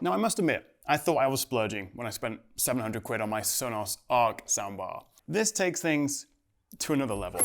Now I must admit, I thought I was splurging when I spent 700 quid on my Sonos Arc soundbar. This takes things to another level.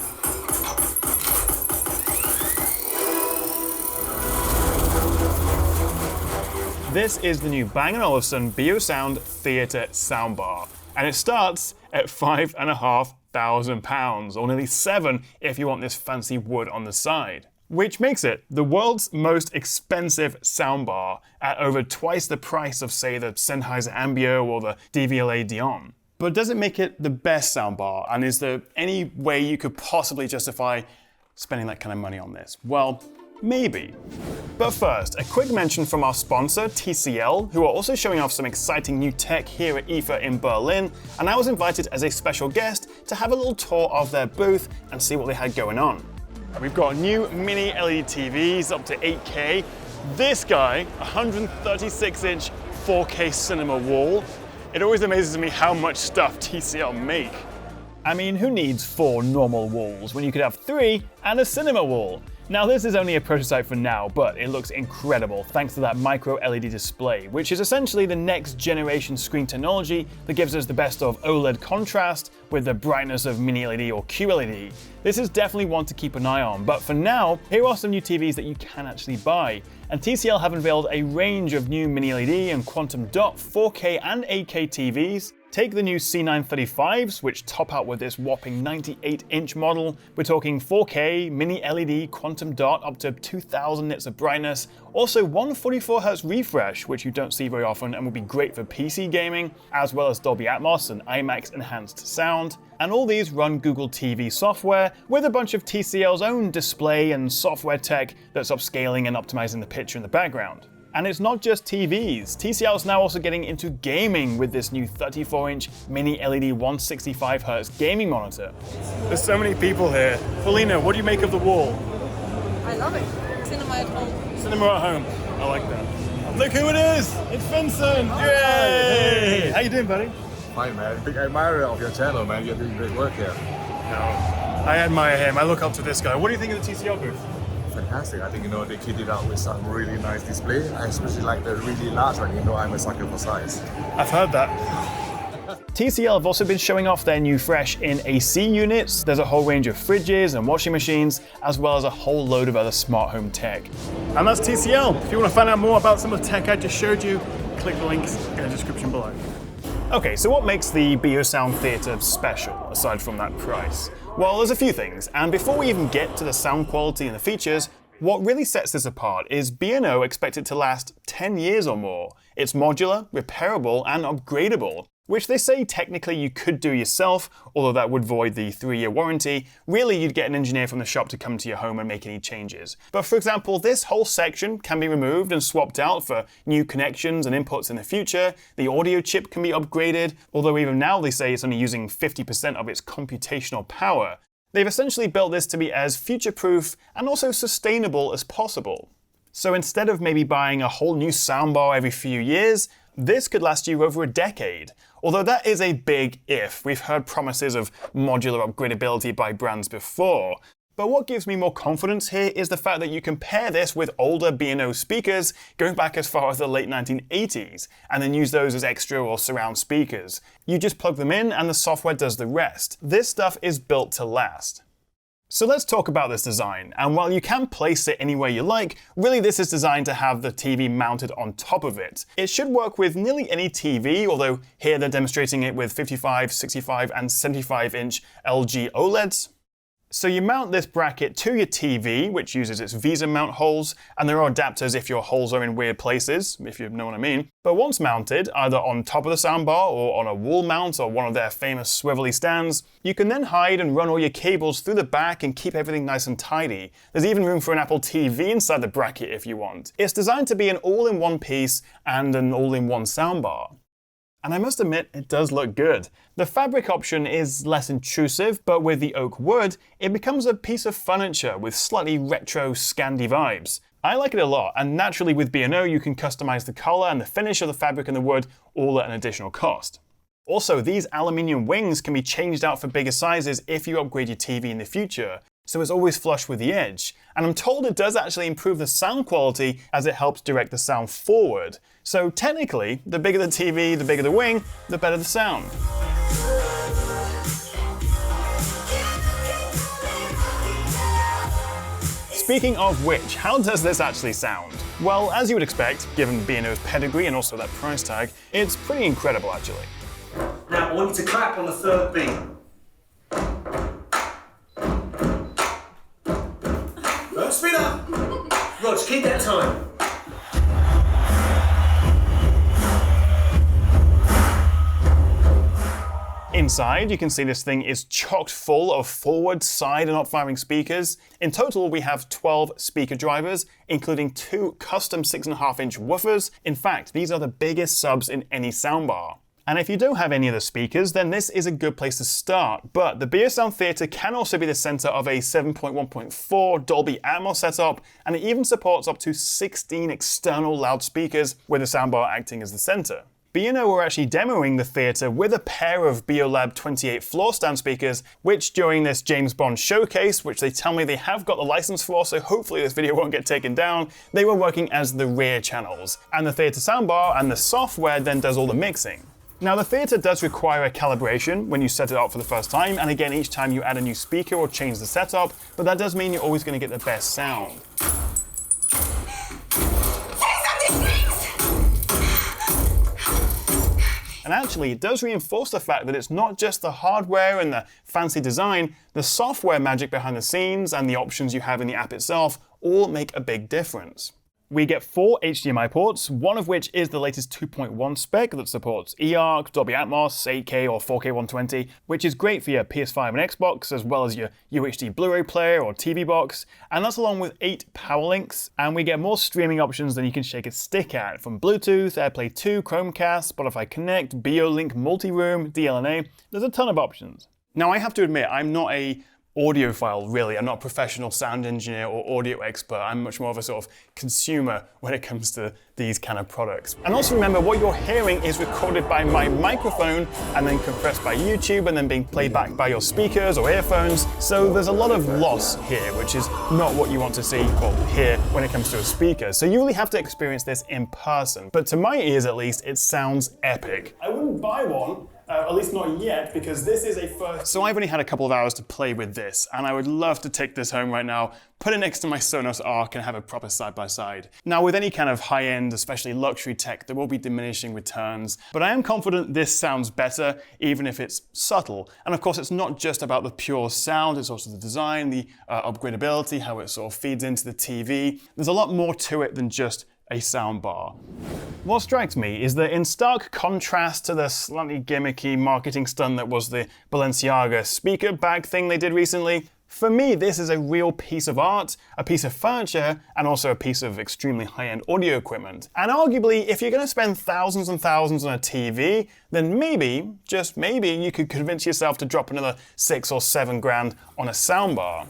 This is the new Bang & Olufsen Biosound Theatre soundbar, and it starts at £5,500, or nearly £7,000 if you want this fancy wood on the side. Which makes it the world's most expensive soundbar at over twice the price of, say, the Sennheiser Ambio or the DVLA Dion. But does it make it the best soundbar, and is there any way you could possibly justify spending that kind of money on this? Well, maybe. But first, a quick mention from our sponsor, TCL, who are also showing off some exciting new tech here at IFA in Berlin, and I was invited as a special guest to have a little tour of their booth and see what they had going on. We've got new mini LED TVs up to 8K. This guy, 136-inch 4K cinema wall. It always amazes me how much stuff TCL make. I mean, who needs 4 normal walls when you could have 3 and a cinema wall? Now this is only a prototype for now, but it looks incredible thanks to that micro LED display, which is essentially the next generation screen technology that gives us the best of OLED contrast with the brightness of mini LED or QLED. This is definitely one to keep an eye on, but for now, here are some new TVs that you can actually buy. And TCL have unveiled a range of new mini LED and quantum dot 4K and 8K TVs. Take the new C935s, which top out with this whopping 98-inch model. We're talking 4K, mini LED, quantum dot, up to 2000 nits of brightness. Also 144Hz refresh, which you don't see very often and would be great for PC gaming, as well as Dolby Atmos and IMAX enhanced sound. And all these run Google TV software with a bunch of TCL's own display and software tech that's upscaling and optimizing the picture in the background. And it's not just TVs. TCL is now also getting into gaming with this new 34-inch mini LED 165Hz gaming monitor. There's so many people here. Paulina, what do you make of the wall? I love it. Cinema at home. Cinema at home. I like that. Look who it is! It's Vincent! Yay! How you doing, buddy? Fine, man. Big admirer of your channel, man. You're doing great work here. No, I admire him. I look up to this guy. What do you think of the TCL booth? Fantastic. I think, they kitted out with some really nice display. I especially like the really large one. I'm a sucker for size. I've heard that. TCL have also been showing off their new fresh in AC units. There's a whole range of fridges and washing machines, as well as a whole load of other smart home tech. And that's TCL. If you want to find out more about some of the tech I just showed you, click the links in the description below. Okay, so what makes the Biosound Theatre special, aside from that price? Well, there's a few things, and before we even get to the sound quality and the features, what really sets this apart is B&O expected to last 10 years or more. It's modular, repairable, and upgradable, which they say technically you could do yourself, although that would void the 3-year warranty. Really, you'd get an engineer from the shop to come to your home and make any changes. But for example, this whole section can be removed and swapped out for new connections and inputs in the future. The audio chip can be upgraded, although even now they say it's only using 50% of its computational power. They've essentially built this to be as future-proof and also sustainable as possible. So instead of maybe buying a whole new soundbar every few years, this could last you over a decade. Although that is a big if. We've heard promises of modular upgradability by brands before. But what gives me more confidence here is the fact that you can pair this with older B&O speakers going back as far as the late 1980s, and then use those as extra or surround speakers. You just plug them in and the software does the rest. This stuff is built to last. So let's talk about this design, and while you can place it anywhere you like, really this is designed to have the TV mounted on top of it. It should work with nearly any TV, although here they're demonstrating it with 55, 65 and 75-inch LG OLEDs. So you mount this bracket to your TV, which uses its VESA mount holes, and there are adapters if your holes are in weird places, if you know what I mean. But once mounted, either on top of the soundbar or on a wall mount or one of their famous swivelly stands, you can then hide and run all your cables through the back and keep everything nice and tidy. There's even room for an Apple TV inside the bracket if you want. It's designed to be an all-in-one piece and an all-in-one soundbar. And I must admit, it does look good. The fabric option is less intrusive, but with the oak wood, it becomes a piece of furniture with slightly retro Scandi vibes. I like it a lot, and naturally with B&O you can customize the color and the finish of the fabric and the wood, all at an additional cost. Also, these aluminium wings can be changed out for bigger sizes if you upgrade your TV in the future. so it's always flush with the edge. And I'm told it does actually improve the sound quality as it helps direct the sound forward. So technically, the bigger the TV, the bigger the wing, the better the sound. Speaking of which, how does this actually sound? Well, as you would expect, given B&O's pedigree and also that price tag, it's pretty incredible actually. Now, I want you to clap on the third beat. Right, speed up. Rog, keep that time. Inside, you can see this thing is chocked full of forward, side, and up-firing speakers. In total, we have 12 speaker drivers, including 2 custom 6.5-inch woofers. In fact, these are the biggest subs in any soundbar. And if you don't have any of the speakers, then this is a good place to start. But the Biosound Theatre can also be the center of a 7.1.4 Dolby Atmos setup, and it even supports up to 16 external loudspeakers, with the soundbar acting as the center. B&O were actually demoing the theatre with a pair of Biolab 28 floor stand speakers, which during this James Bond showcase, which they tell me they have got the license for, so hopefully this video won't get taken down, they were working as the rear channels. And the theatre soundbar and the software then does all the mixing. Now the theatre does require a calibration when you set it up for the first time, and again each time you add a new speaker or change the setup, but that does mean you're always going to get the best sound. And actually, it does reinforce the fact that it's not just the hardware and the fancy design, the software magic behind the scenes and the options you have in the app itself all make a big difference. We get 4 HDMI ports, one of which is the latest 2.1 spec that supports eARC, Dolby Atmos, 8K or 4K 120, which is great for your PS5 and Xbox, as well as your UHD Blu-ray player or TV box, and that's along with 8 power links, and we get more streaming options than you can shake a stick at, from Bluetooth, AirPlay 2, Chromecast, Spotify Connect, BeoLink Multiroom, DLNA, there's a ton of options. Now I have to admit, I'm not a audiophile, really. I'm not a professional sound engineer or audio expert. I'm much more of a sort of consumer when it comes to these kind of products. And also remember, what you're hearing is recorded by my microphone and then compressed by YouTube and then being played back by your speakers or earphones. So there's a lot of loss here, which is not what you want to see or hear when it comes to a speaker. So you really have to experience this in person. But to my ears, at least, it sounds epic. I wouldn't buy one. At least not yet, because this is a first. So I've only had a couple of hours to play with this, and I would love to take this home right now, put it next to my Sonos Arc and have a proper side-by-side. Now with any kind of high-end, especially luxury tech, there will be diminishing returns, but I am confident this sounds better, even if it's subtle. And of course, it's not just about the pure sound, it's also the design, the upgradability, how it sort of feeds into the TV. There's a lot more to it than just a soundbar. What strikes me is that in stark contrast to the slightly gimmicky marketing stunt that was the Balenciaga speaker bag thing they did recently, for me this is a real piece of art, a piece of furniture, and also a piece of extremely high-end audio equipment. And arguably, if you're going to spend thousands and thousands on a TV, then maybe, just maybe, you could convince yourself to drop another 6 or 7 grand on a soundbar.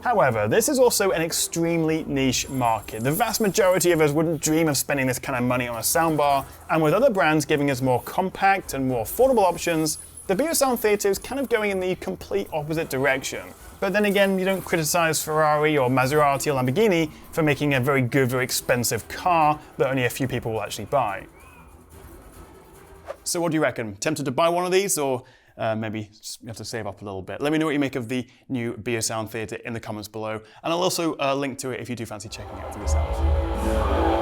However, this is also an extremely niche market. The vast majority of us wouldn't dream of spending this kind of money on a soundbar, and with other brands giving us more compact and more affordable options, the Biosound Theatre is kind of going in the complete opposite direction. But then again, you don't criticize Ferrari or Maserati or Lamborghini for making a very good, very expensive car that only a few people will actually buy. So what do you reckon? Tempted to buy one of these, or maybe you have to save up a little bit? Let me know what you make of the new Biosound Theatre in the comments below, and I'll also link to it if you do fancy checking it out for yourself.